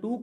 2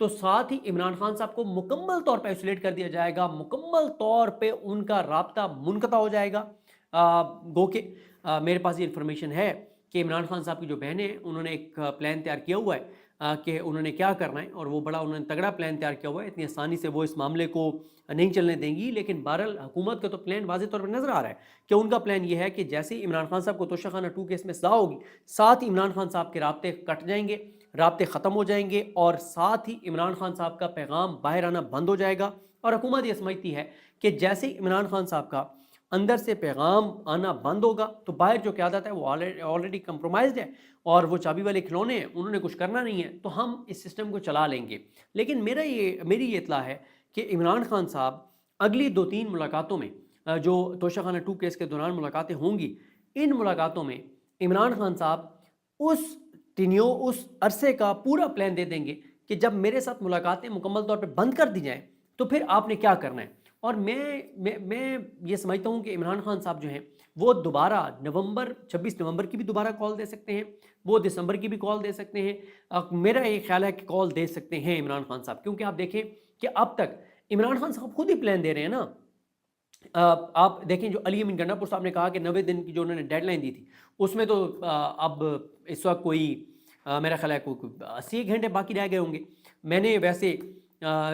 تو ساتھ ہی عمران خان صاحب کو مکمل طور پہ آئسولیٹ کر دیا جائے گا، مکمل طور پہ ان کا رابطہ منقطع ہو جائے گا۔ گو کہ میرے پاس یہ انفارمیشن ہے کہ عمران خان صاحب کی جو بہنیں ہیں انہوں نے ایک پلان تیار کیا ہوا ہے کہ انہوں نے کیا کرنا ہے، اور وہ بڑا انہوں نے تگڑا پلان تیار کیا ہوا ہے۔ اتنی آسانی سے وہ اس معاملے کو نہیں چلنے دیں گی، لیکن بہرحال حکومت کا تو پلان واضح طور پر نظر آ رہا ہے کہ ان کا پلان یہ ہے کہ جیسے ہی عمران خان صاحب کو توشہ خانہ 2 کیس میں سزا ہوگی، ساتھ ہی عمران خان صاحب کے رابطے کٹ جائیں گے، رابطے ختم ہو جائیں گے، اور ساتھ ہی عمران خان صاحب کا پیغام باہر آنا بند ہو جائے گا۔ اور حکومت یہ سمجھتی ہے کہ جیسے ہی عمران خان صاحب کا اندر سے پیغام آنا بند ہوگا تو باہر جو قیادت ہے وہ آلریڈی کمپرومائزڈ ہے اور وہ چابی والے کھلونے ہیں، انہوں نے کچھ کرنا نہیں ہے، تو ہم اس سسٹم کو چلا لیں گے۔ لیکن میری یہ اطلاع ہے کہ عمران خان صاحب اگلی 2-3 ملاقاتوں میں جو توشہ خانہ 2 کیس کے دوران ملاقاتیں ہوں گی، ان ملاقاتوں میں عمران خان صاحب اس عرصے کا پورا پلان دے دیں گے کہ جب میرے ساتھ ملاقاتیں مکمل طور پہ بند کر دی جائیں تو پھر آپ نے کیا کرنا ہے۔ اور میں یہ سمجھتا ہوں کہ عمران خان صاحب جو ہیں وہ دوبارہ 26 نومبر کی بھی دوبارہ کال دے سکتے ہیں، وہ دسمبر کی بھی کال دے سکتے ہیں۔ میرا یہ خیال ہے کہ کال دے سکتے ہیں عمران خان صاحب، کیونکہ آپ دیکھیں کہ اب تک عمران خان صاحب خود ہی پلان دے رہے ہیں نا۔ آپ دیکھیں جو علی امین گنڈا پور صاحب نے کہا کہ 90 دن کی جو انہوں نے ڈیڈ لائن دی تھی، اس میں تو اب اس وقت کوئی میرا خیال ہے کوئی 80 گھنٹے باقی رہ گئے ہوں گے۔ میں نے ویسے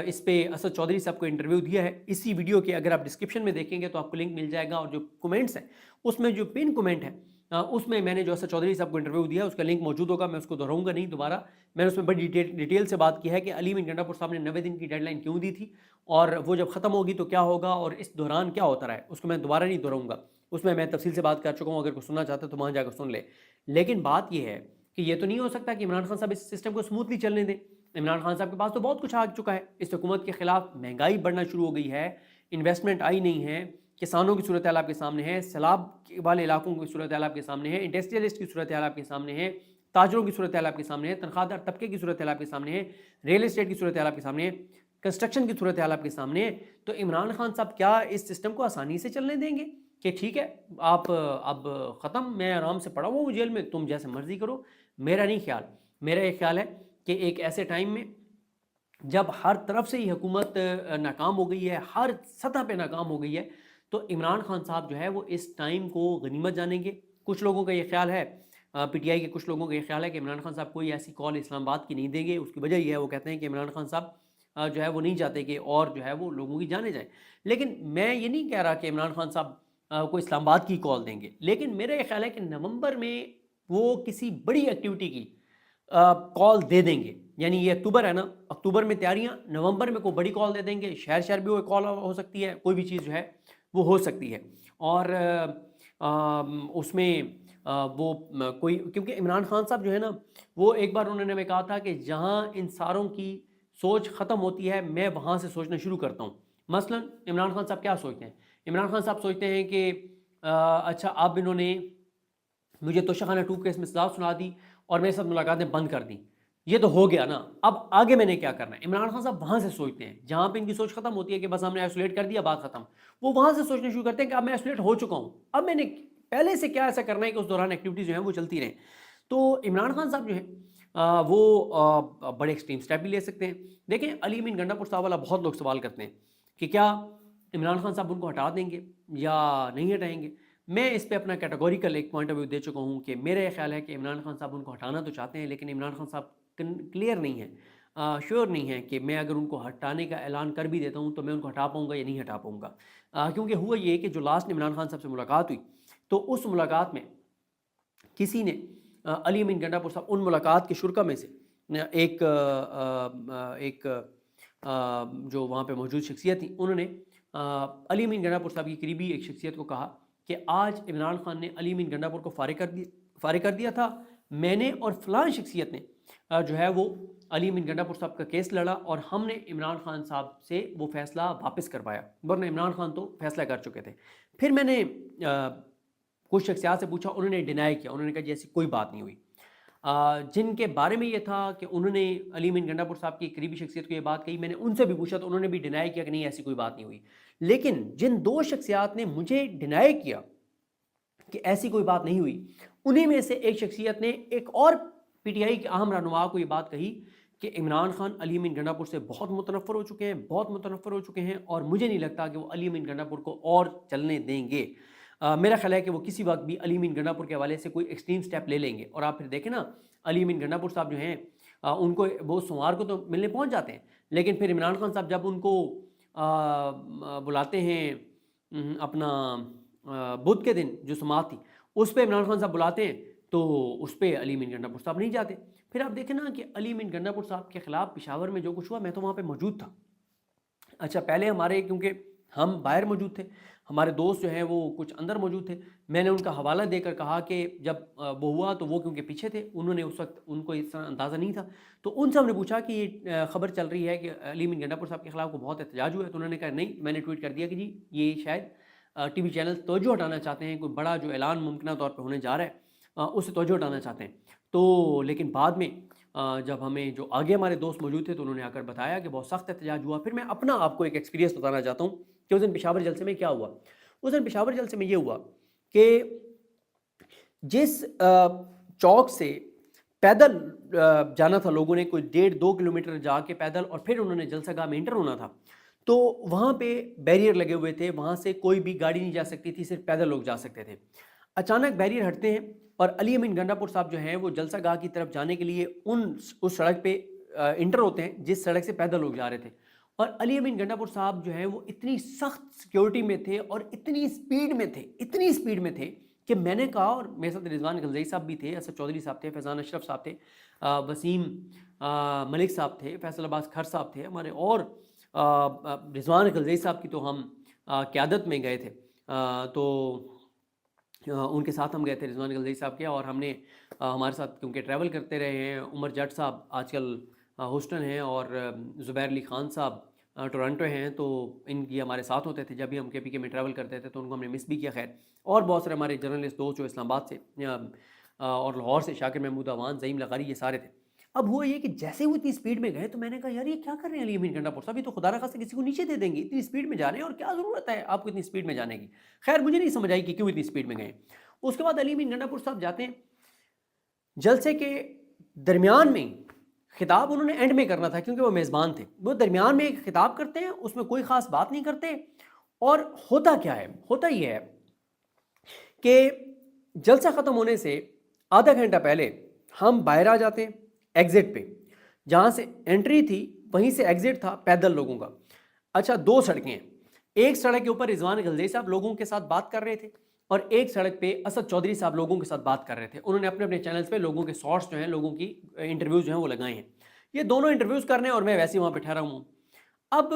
اس پہ اسد چودھری صاحب کو انٹرویو دیا ہے اسی ویڈیو کے، اگر آپ ڈسکرپشن میں دیکھیں گے تو آپ کو لنک مل جائے گا، اور جو کومنٹس ہیں اس میں جو پن کومنٹ ہے اس میں نے جو اسد چودھری صاحب کو انٹرویو دیا ہے اس کا لنک موجود ہوگا، میں اس کو دہراؤں گا نہیں دوبارہ۔ میں نے اس میں بڑی ڈیٹیل سے بات کی ہے کہ علی امین گنڈا پور صاحب نے 90 دن کی ڈیڈ لائن کیوں دی تھی، اور وہ جب ختم ہوگی تو کیا ہوگا، اور اس دوران کیا ہوتا رہا ہے، اس کو میں دوبارہ نہیں دہراؤں گا، اس میں تفصیل سے بات کر چکا ہوں، اگر کوئی سننا چاہتا ہے تو وہاں جا کر سن لے۔ لیکن بات یہ ہے کہ یہ تو نہیں ہو سکتا کہ عمران خان صاحب اس سسٹم کو سموتھلی چلنے دیں۔ عمران خان صاحب کے پاس تو بہت کچھ آ چکا ہے، اس حکومت کے خلاف مہنگائی بڑھنا شروع ہو گئی ہے، انویسٹمنٹ آئی نہیں ہے، کسانوں کی صورتحال آپ کے سامنے ہے، سیلاب والے علاقوں کی صورتحال آپ کے سامنے ہے، انڈسٹریلسٹ کی صورتحال آپ کے سامنے ہے، تاجروں کی صورتحال آپ کے سامنے ہے، تنخواہ دار طبقے کی صورتحال آپ کے سامنے ہے، ریل اسٹیٹ کی صورتحال آپ کے سامنے ہے، کنسٹرکشن کی صورتحال آپ کے سامنے ہے۔ تو عمران خان صاحب کیا اس سسٹم کو آسانی سے چلنے دیں گے کہ ٹھیک ہے آپ اب ختم، میں آرام سے پڑا ہوا ہوں جیل میں، تم جیسے مرضی کرو؟ میرا نہیں خیال، میرا یہ خیال ہے کہ ایک ایسے ٹائم میں جب ہر طرف سے یہ حکومت ناکام ہو گئی ہے، ہر سطح پہ ناکام ہو گئی ہے، تو عمران خان صاحب جو ہے وہ اس ٹائم کو غنیمت جانیں گے۔ کچھ لوگوں کا یہ خیال ہے، پی ٹی آئی کے کچھ لوگوں کا یہ خیال ہے کہ عمران خان صاحب کوئی ایسی کال اسلام آباد کی نہیں دیں گے۔ اس کی وجہ یہ ہے، وہ کہتے ہیں کہ عمران خان صاحب جو ہے وہ نہیں چاہتے کہ اور جو ہے وہ لوگوں کی جانے جائیں۔ لیکن میں یہ نہیں کہہ رہا کہ عمران خان صاحب کو اسلام آباد کی کال دیں گے، لیکن میرا یہ خیال ہے کہ نومبر میں وہ کسی بڑی ایکٹیویٹی کی کال دے دیں گے۔ یعنی یہ اکتوبر ہے نا، اکتوبر میں تیاریاں، نومبر میں کوئی بڑی کال دے دیں گے، شہر بھی وہ کال ہو سکتی ہے، کوئی بھی چیز جو ہے وہ ہو سکتی ہے۔ اور اس میں وہ کوئی، کیونکہ عمران خان صاحب جو ہے نا وہ ایک بار انہوں نے ہمیں کہا تھا کہ جہاں ان ساروں کی سوچ ختم ہوتی ہے میں وہاں سے سوچنا شروع کرتا ہوں۔ مثلا عمران خان صاحب کیا سوچتے ہیں؟ عمران خان صاحب سوچتے ہیں کہ اچھا اب انہوں نے مجھے توشہ خانہ 2 کیس میں سزا سنا دی اور میرے ساتھ ملاقاتیں بند کر دیں، یہ تو ہو گیا نا، اب آگے میں نے کیا کرنا ہے؟ عمران خان صاحب وہاں سے سوچتے ہیں، جہاں پہ ان کی سوچ ختم ہوتی ہے کہ بس ہم نے آئسولیٹ کر دیا، بات ختم، وہ وہاں سے سوچنا شروع کرتے ہیں کہ اب میں آئسولیٹ ہو چکا ہوں، اب میں نے پہلے سے کیا ایسا کرنا ہے کہ اس دوران ایکٹیویٹیز جو ہیں وہ چلتی رہیں۔ تو عمران خان صاحب جو ہیں وہ بڑے ایکسٹریم سٹیپ بھی لے سکتے ہیں۔ دیکھیں علی امین گنڈا پور صاحب والا بہت لوگ سوال کرتے ہیں کہ کیا عمران خان صاحب ان کو ہٹا دیں گے یا نہیں ہٹائیں گے۔ میں اس پہ اپنا کیٹیگوریکل ایک پوائنٹ آف ویو دے چکا ہوں کہ میرا یہ خیال ہے کہ عمران خان صاحب ان کو ہٹانا تو چاہتے ہیں، لیکن عمران خان صاحب کلیئر نہیں ہے، شیور نہیں ہے کہ میں اگر ان کو ہٹانے کا اعلان کر بھی دیتا ہوں تو میں ان کو ہٹا پاؤں گا یا نہیں ہٹا پاؤں گا۔ کیونکہ ہوا یہ کہ جو لاسٹ عمران خان صاحب سے ملاقات ہوئی تو اس ملاقات میں کسی نے علی امین گنڈا پور صاحب ان ملاقات کے شرکا میں سے ایک جو وہاں پہ موجود شخصیت تھی، انہوں نے علی امین گنڈا پور صاحب کی قریبی ایک شخصیت کو کہا کہ آج عمران خان نے علی امین گنڈا پور کو فارغ کر دیا تھا، میں نے اور فلاں شخصیت نے جو ہے وہ علی امین گنڈا پور صاحب کا کیس لڑا اور ہم نے عمران خان صاحب سے وہ فیصلہ واپس کروایا، ورنہ عمران خان تو فیصلہ کر چکے تھے۔ پھر میں نے کچھ شخصیات سے پوچھا، انہوں نے ڈینائی کیا، انہوں نے کہا جی ایسی کوئی بات نہیں ہوئی۔ جن کے بارے میں یہ تھا کہ انہوں نے علی امین گنڈا پور صاحب کی قریبی شخصیت کو یہ بات کہی، میں نے ان سے بھی پوچھا تو انہوں نے بھی ڈینائی کیا کہ نہیں ایسی کوئی بات نہیں ہوئی۔ لیکن جن دو شخصیات نے مجھے ڈینائی کیا کہ ایسی کوئی بات نہیں ہوئی، انہی میں سے ایک شخصیت نے ایک اور پی ٹی آئی کے اہم رہنما کو یہ بات کہی کہ عمران خان علی امین گنڈا پور سے بہت متنفر ہو چکے ہیں، بہت متنفر ہو چکے ہیں، اور مجھے نہیں لگتا کہ وہ علی امین گنڈا پور کو اور چلنے دیں گے۔ میرا خیال ہے کہ وہ کسی وقت بھی علی امین گنڈا پور کے حوالے سے کوئی ایکسٹریم سٹیپ لے لیں گے۔ اور آپ پھر دیکھیں نا، علی امین گنڈا پور صاحب جو ہیں ان کو وہ سوموار کو تو ملنے پہنچ جاتے ہیں، لیکن پھر عمران خان صاحب جب ان کو بلاتے ہیں اپنا بدھ کے دن جو سماعت تھی اس پہ عمران خان صاحب بلاتے ہیں تو اس پہ علی امین گنڈا پور صاحب نہیں جاتے۔ پھر آپ دیکھیں نا کہ علی امین گنڈا پور صاحب کے خلاف پشاور میں جو کچھ ہوا، میں تو وہاں پہ موجود تھا۔ اچھا پہلے ہمارے کیونکہ ہم باہر موجود تھے، ہمارے دوست جو ہیں وہ کچھ اندر موجود تھے، میں نے ان کا حوالہ دے کر کہا کہ جب وہ ہوا تو وہ کیونکہ پیچھے تھے، انہوں نے اس وقت ان کو اس طرح اندازہ نہیں تھا، تو ان سے ہم نے پوچھا کہ یہ خبر چل رہی ہے کہ علی امین گنڈا پور صاحب کے خلاف کو بہت احتجاج ہوا ہے، تو انہوں نے کہا نہیں، میں نے ٹویٹ کر دیا کہ جی یہ شاید ٹی وی چینل توجہ ہٹانا چاہتے ہیں، کوئی بڑا جو اعلان ممکنہ طور پہ ہونے جا رہا ہے اس سے توجہ ہٹانا چاہتے ہیں۔ تو لیکن بعد میں جب ہمیں جو آگے ہمارے دوست موجود تھے تو انہوں نے آ کر بتایا کہ بہت سخت احتجاج ہوا۔ پھر میں اپنا آپ کو ایک ایکسپیرینس بتانا چاہتا ہوں کہ اس دن پشاور جلسے میں کیا ہوا۔ اس دن پشاور جلسے میں یہ ہوا کہ جس چوک سے پیدل جانا تھا لوگوں نے، کوئی 1.5-2 کلومیٹر جا کے پیدل، اور پھر انہوں نے جلسہ گاہ میں انٹر ہونا تھا، تو وہاں پہ بیریئر لگے ہوئے تھے، وہاں سے کوئی بھی گاڑی نہیں جا سکتی تھی، صرف پیدل لوگ جا سکتے تھے۔ اچانک بیریئر ہٹتے ہیں اور علی امین گنڈا پور صاحب جو ہیں وہ جلسہ گاہ کی طرف جانے کے لیے اس سڑک پہ انٹر ہوتے ہیں جس سڑک سے پیدل لوگ جا رہے تھے، اور علی امین گنڈا پور صاحب جو ہیں وہ اتنی سخت سیکیورٹی میں تھے اور اتنی سپیڈ میں تھے کہ میں نے کہا، اور میرے ساتھ رضوان غلزئی صاحب بھی تھے، اسد چودھری صاحب تھے، فیضان اشرف صاحب تھے، وسیم ملک صاحب تھے، فیصل عباس کھر صاحب تھے ہمارے، اور رضوان غلزئی صاحب کی تو ہم قیادت میں گئے تھے، تو ان کے ساتھ ہم گئے تھے رضوان غلزئی صاحب کے، اور ہم نے ہمارے ساتھ کیونکہ ٹریول کرتے رہے ہیں، عمر جٹ صاحب آج کل ہوسٹن ہیں، اور زبیر علی خان صاحب ٹورنٹو ہیں، تو ان کی ہمارے ساتھ ہوتے تھے جب بھی ہم کے پی کے میں ٹریول کرتے تھے، تو ان کو ہم نے مس بھی کیا۔ خیر، اور بہت سارے ہمارے جرنلسٹ دوست جو اسلام آباد سے اور لاہور سے، شاکر محمود اعوان، زعیم لغاری، یہ سارے تھے۔ اب ہوا یہ کہ جیسے وہ اتنی سپیڈ میں گئے تو میں نے کہا یار یہ کیا کر رہے ہیں علی امین گنڈا پور صاحب، یہ تو خدا نخواستہ کسی کو نیچے دے دیں گے، اتنی سپیڈ میں جا رہے ہیں، اور کیا ضرورت ہے آپ کو اتنی سپیڈ میں جانے کی۔ خیر مجھے نہیں سمجھ آئی کہ کیوں اتنی سپیڈ میں گئے۔ اس کے بعد علی امین گنڈا پور صاحب جاتے ہیں جلسے کے درمیان میں، خطاب انہوں نے اینڈ میں کرنا تھا کیونکہ وہ میزبان تھے، وہ درمیان میں ایک خطاب کرتے ہیں، اس میں کوئی خاص بات نہیں کرتے، اور ہوتا کیا ہے، ہوتا یہ ہے کہ جلسہ ختم ہونے سے آدھا گھنٹہ پہلے ہم باہر آ جاتے ہیں ایگزٹ پہ، جہاں سے انٹری تھی وہیں سے ایگزٹ تھا پیدل لوگوں کا۔ اچھا 2 سڑکیں ہیں، ایک سڑک کے اوپر رضوان غلزئی صاحب لوگوں کے ساتھ بات کر رہے تھے، اور ایک سڑک پہ اسد چودھری صاحب لوگوں کے ساتھ بات کر رہے تھے۔ انہوں نے اپنے چینلز پہ لوگوں کے شارٹس جو ہیں، لوگوں کی انٹرویوز جو ہیں وہ لگائے ہیں، یہ دونوں انٹرویوز کرنے ہیں اور میں ویسے ہی وہاں پہ ٹھہرا ہوں۔ اب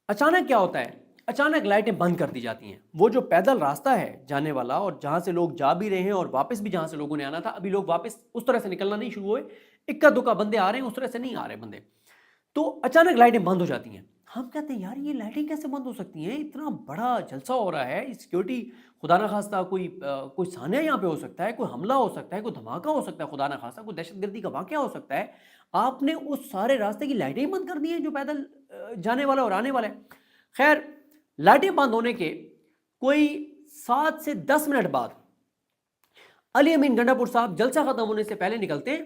اچانک کیا ہوتا ہے، اچانک لائٹیں بند کر دی جاتی ہیں، وہ جو پیدل راستہ ہے جانے والا، اور جہاں سے لوگ جا بھی رہے ہیں اور واپس بھی جہاں سے لوگوں نے آنا تھا، ابھی لوگ واپس اس طرح سے نکلنا نہیں شروع ہوئے، اکا دکا بندے آ رہے ہیں، اس طرح سے نہیں آ رہے بندے، تو اچانک لائٹیں بند ہو جاتی ہیں۔ ہم کہتے ہیں یار یہ لائٹیں کیسے بند ہو سکتی ہیں، اتنا بڑا جلسہ ہو رہا ہے، سیکیورٹی خدا نخواستہ کوئی سانحہ یہاں پہ ہو سکتا ہے، کوئی حملہ ہو سکتا ہے، کوئی دھماکہ ہو سکتا ہے، خدا نخواستہ کوئی دہشت گردی کا واقعہ ہو سکتا ہے، آپ نے اس سارے راستے کی لائٹیں ہی بند کر دی ہیں جو پیدل جانے والا اور آنے والا ہے۔ خیر لائٹیں بند ہونے کے کوئی 7 سے 10 منٹ بعد علی امین گنڈا پور صاحب جلسہ ختم ہونے سے پہلے نکلتے ہیں،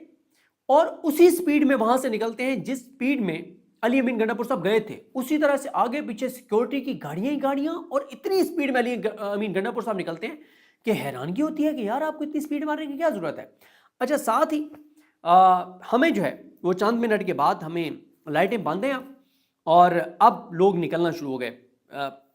اور اسی سپیڈ میں وہاں سے نکلتے ہیں جس سپیڈ میں علی امین گنڈا پور صاحب گئے تھے، اسی طرح سے آگے پیچھے سیکیورٹی کی گاڑیاں ہی گاڑیاں، اور اتنی سپیڈ میں علی امین گنڈا پور صاحب نکلتے ہیں کہ حیرانگی ہوتی ہے کہ یار آپ کو اتنی سپیڈ مارنے کی کیا ضرورت ہے۔ اچھا ساتھ ہی ہمیں جو ہے وہ چند منٹ کے بعد ہمیں لائٹیں بند ہیں اور اب لوگ نکلنا شروع ہو گئے،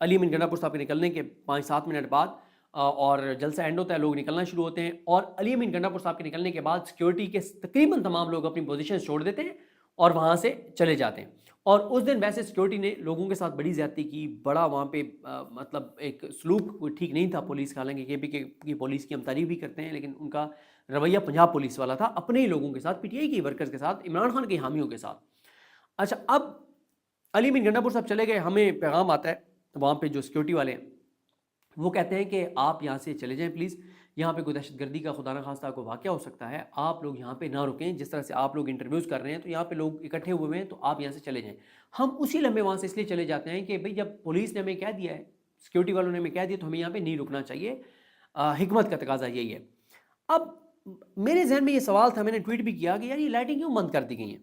علی امین گنڈا پور صاحب کے نکلنے کے 5-7 منٹ بعد، اور جلسہ اینڈ ہوتا ہے، لوگ نکلنا شروع ہوتے ہیں، اور علی امین گنڈا پور صاحب کے نکلنے کے بعد سیکیورٹی کے تقریباً تمام لوگ اپنی پوزیشن چھوڑ دیتے ہیں اور وہاں سے چلے جاتے ہیں۔ اور اس دن ویسے سیکیورٹی نے لوگوں کے ساتھ بڑی زیادتی کی، بڑا وہاں پہ مطلب ایک سلوک کوئی ٹھیک نہیں تھا پولیس کا، حالانکہ کے پی کے کی پولیس کی ہم تعریف بھی کرتے ہیں، لیکن ان کا رویہ پنجاب پولیس والا تھا، اپنے ہی لوگوں کے ساتھ، پی ٹی آئی کی ورکرز کے ساتھ، عمران خان کے حامیوں کے ساتھ۔ اچھا اب علی امین گنڈا پور صاحب چلے گئے، ہمیں پیغام آتا ہے وہاں پہ جو سیکیورٹی والے ہیں وہ کہتے ہیں کہ آپ یہاں سے چلے جائیں پلیز، یہاں پہ کوئی دہشت گردی کا خدا نخواستہ کوئی واقعہ ہو سکتا ہے، آپ لوگ یہاں پہ نہ رکیں، جس طرح سے آپ لوگ انٹرویوز کر رہے ہیں تو یہاں پہ لوگ اکٹھے ہوئے ہیں، تو آپ یہاں سے چلے جائیں۔ ہم اسی لمحے وہاں سے اس لیے چلے جاتے ہیں کہ بھئی جب پولیس نے ہمیں کہہ دیا ہے، سیکیورٹی والوں نے ہمیں کہہ دیا، تو ہمیں یہاں پہ نہیں رکنا چاہیے، حکمت کا تقاضا یہی ہے۔ اب میرے ذہن میں یہ سوال تھا، میں نے ٹویٹ بھی کیا کہ یار یہ لائٹیں کیوں بند کر دی گئی ہیں؟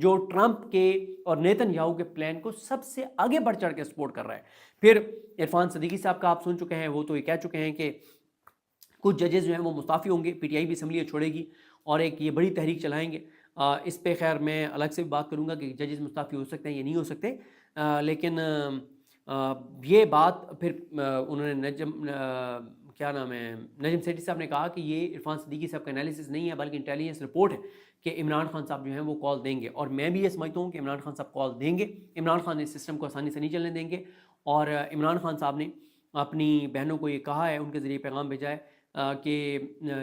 جو ٹرمپ کے اور نیتن یاہو کے پلان کو سب سے آگے بڑھ چڑھ کے سپورٹ کر رہا ہے۔ پھر عرفان صدیقی صاحب کا آپ سن چکے ہیں، وہ تو یہ کہہ چکے ہیں کہ کچھ ججز جو ہیں وہ مستعفی ہوں گے، پی ٹی آئی بھی اسمبلی چھوڑے گی اور ایک یہ بڑی تحریک چلائیں گے۔ اس پہ خیر میں الگ سے بھی بات کروں گا کہ ججز مستعفی ہو سکتے ہیں یا نہیں ہو سکتے، لیکن یہ بات پھر انہوں نے کیا نام ہے، نجم سیٹھی صاحب نے کہا کہ یہ عرفان صدیقی صاحب کا انالیسس نہیں ہے بلکہ انٹیلیجنس رپورٹ ہے کہ عمران خان صاحب جو ہیں وہ کال دیں گے، اور میں بھی یہ سمجھتا ہوں کہ عمران خان صاحب کال دیں گے۔ عمران خان اس سسٹم کو آسانی سے نہیں چلنے دیں گے، اور عمران خان صاحب نے اپنی بہنوں کو یہ کہا ہے، ان کے ذریعے پیغام بھیجا ہے کہ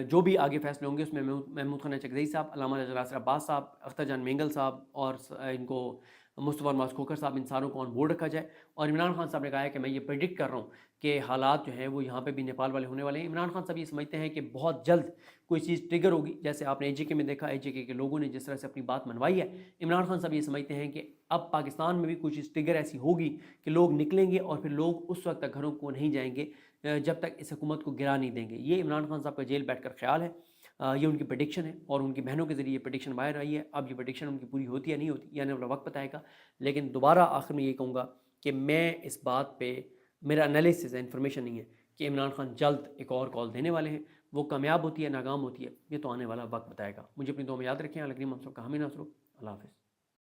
جو بھی آگے فیصلے ہوں گے اس میں محمود خانہ چکزئی صاحب، علامہ ناصر عباس صاحب، اختر جان مینگل صاحب اور ان کو مصطفیٰ نواز کھوکھر صاحب، ان ساروں کو آن بورڈ رکھا جائے۔ اور عمران خان صاحب نے کہا ہے کہ میں یہ پریڈکٹ کر رہا ہوں کہ حالات جو ہیں وہ یہاں پہ بھی نیپال والے ہونے والے ہیں۔ عمران خان صاحب یہ سمجھتے ہیں کہ بہت جلد کوئی چیز ٹریگر ہوگی، جیسے آپ نے AJK میں دیکھا، AJK کے لوگوں نے جس طرح سے اپنی بات منوائی ہے۔ عمران خان صاحب یہ سمجھتے ہیں کہ اب پاکستان میں بھی کوئی چیز ٹریگر ایسی ہوگی کہ لوگ نکلیں گے، اور پھر لوگ اس وقت تک گھروں کو نہیں جائیں گے جب تک اس حکومت کو گرا نہیں دیں گے۔ یہ عمران خان صاحب کا جیل بیٹھ کر خیال ہے، یہ ان کی پریڈکشن ہے، اور ان کی بہنوں کے ذریعے یہ پریڈکشن باہر آئی ہے۔ اب یہ پریڈکشن ان کی پوری ہوتی ہے نہیں ہوتی، یعنی اپنا وقت بتائے گا۔ لیکن دوبارہ آخر میں یہ کہوں گا کہ میں اس بات پہ، میرا انالیسس ہے، انفارمیشن نہیں ہے کہ عمران خان جلد ایک اور کال دینے والے ہیں۔ وہ کامیاب ہوتی ہے، ناکام ہوتی ہے، یہ تو آنے والا وقت بتائے گا۔ مجھے اپنی دعا میں یاد رکھیں۔ اللہ کریم ہم سب کا حامی ناصر ہو۔ اللہ حافظ۔